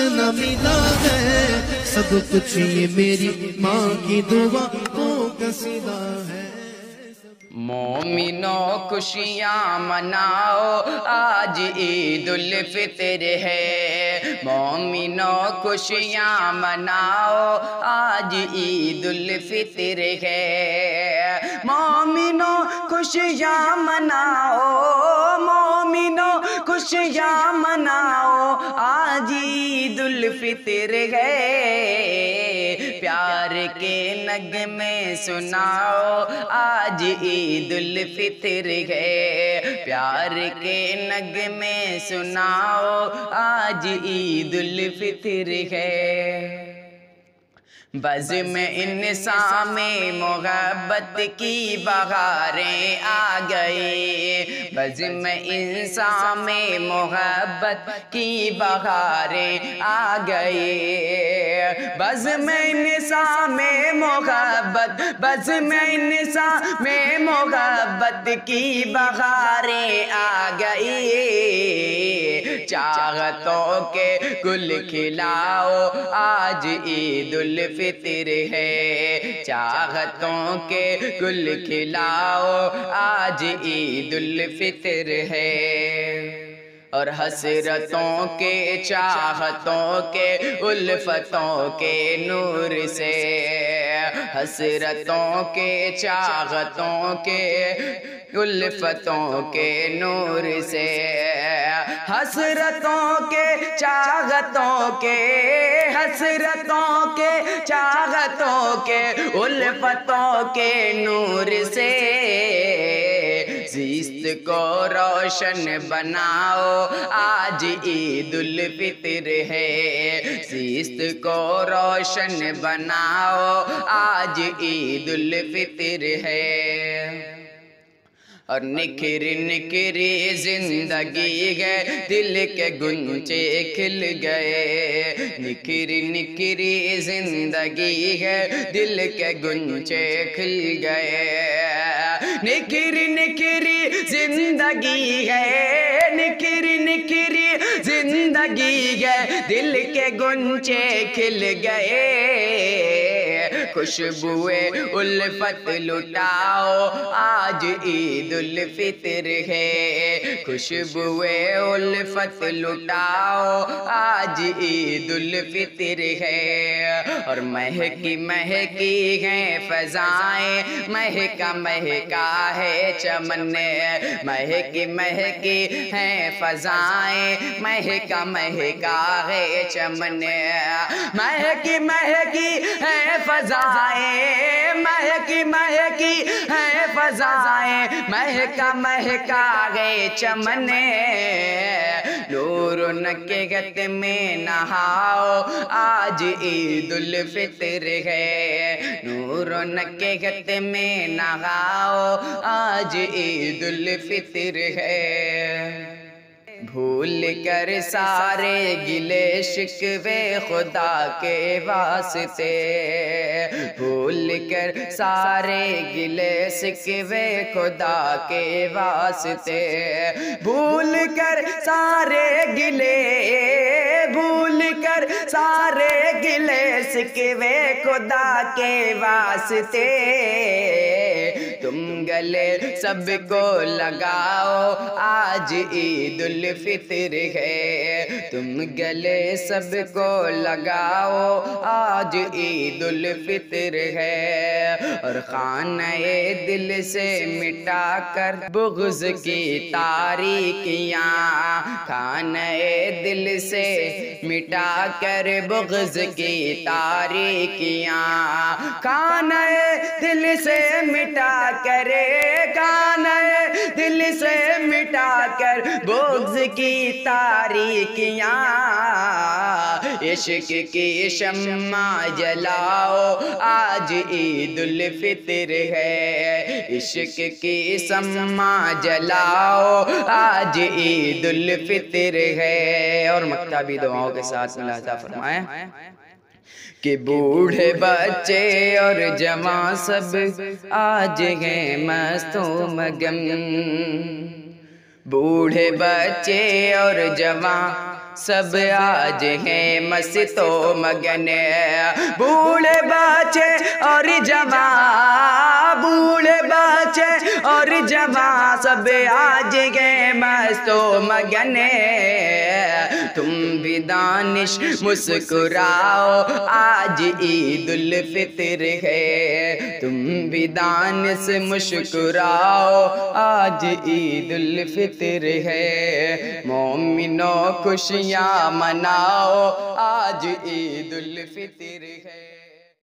نہ ملا ہے، سب کچھ یہ میری ماں کی دعاؤں کا صدا ہے۔ مومنوں خوشیاں مناؤ آج عید الفطر ہے، مومنوں خوشیاں مناؤ آج عید الفطر ہے، مومنوں خوشیاں مناؤ، مومنوں خوشیاں مناؤ آج عید الفطر ہے، پیار کے نغمے سناؤ آج عید الفطر ہے، پیار کے نغمے سناؤ آج عید الفطر ہے۔ بزم انسان میں محبت کی بہاریں آ گئی، بزم انسان میں محبت کی بہاریں آ گئی، بزم انسان میں محبت، بزم انسان میں محبت کی بہاریں آ گئی، چاہتوں کے گل کھلاؤ آج عید الفطر ہے، چاہتوں کے گل کھلاؤ آج عید الفطر ہے، اور حسرتوں کے چاہتوں کے الفتوں کے نور سے، حسرتوں کے چاہتوں کے الفتوں کے نور سے، حسرتوں کے چاہتوں کے، حسرتوں کے چاہتوں کے الفتوں کے نور سے، زیست کو روشن بناؤ آج عید الفطر ہے، زیست کو روشن بناؤ آج عید الفطر ہے، اور نکھر نکھری زندگی ہے دل کے گنچے کھل گئے، نکھر نکھری زندگی ہے دل کے گنچے کھل گئے، نکھر نکھری زندگی ہے، نکھر نکھری زندگی ہے دل کے گنچے کھل گئے، خوشبوئے الفت لٹاؤ آج عید الفطر ہے، خوشبوئے الفت لٹاؤ آج عید الفطر ہے، اور مہکی مہکی ہیں فضائیں، مہکا مہکا ہے چمن، مہکی مہکی ہیں فضائیں، مہکا مہکا ہے چمن، مہکی مہکی ہیں فضائیں، مہکی مہکی ہیں فضائیں، مہکا مہکا ہے چمن، نور و نکہت میں نہاؤ آج عید الفطر ہے، نور و نکہت میں نہاؤ آج عید الفطر ہے، بھول کر سارے گلے شکوے خدا کے واسطے، بھول کر سارے گلے شکوے خدا کے واسطے، بھول کر سارے گلے، بھول کر سارے گلے شکوے خدا کے واسطے، تم گلے سب کو لگاؤ آج عید الفطر ہے، تم گلے سب کو لگاؤ آج عید الفطر ہے، اور خانہ دل سے مٹا کر بغض کی تاریکیاں، خانہ دل سے مٹا کر بغض کی تاریکیاں، خانہ دل سے مٹا کر، خانہ دل سے مٹا کر بغض کی تاریکیاں، عشق کی شمع جلاؤ آج عید الفطر ہے، عشق کی شمع جلاؤ آج عید الفطر ہے، اور مکتبی دعاؤں کے ساتھ ملاحظہ فرمائیں کہ بوڑھے بچے اور جوان سب آج ہیں مست و مگن، بوڑھے بچے اور جوان سب آج ہیں مست و مگن بوڑھے بچے اور جوان بوڑھے بچے اور جوان سب آج ہیں مست و مگن تم بھی دانش مسکراؤ آج عید الفطر ہے تم بھی دانش مسکراؤ آج عید الفطر ہے مومنوں خوشیاں مناؤ آج عید الفطر ہے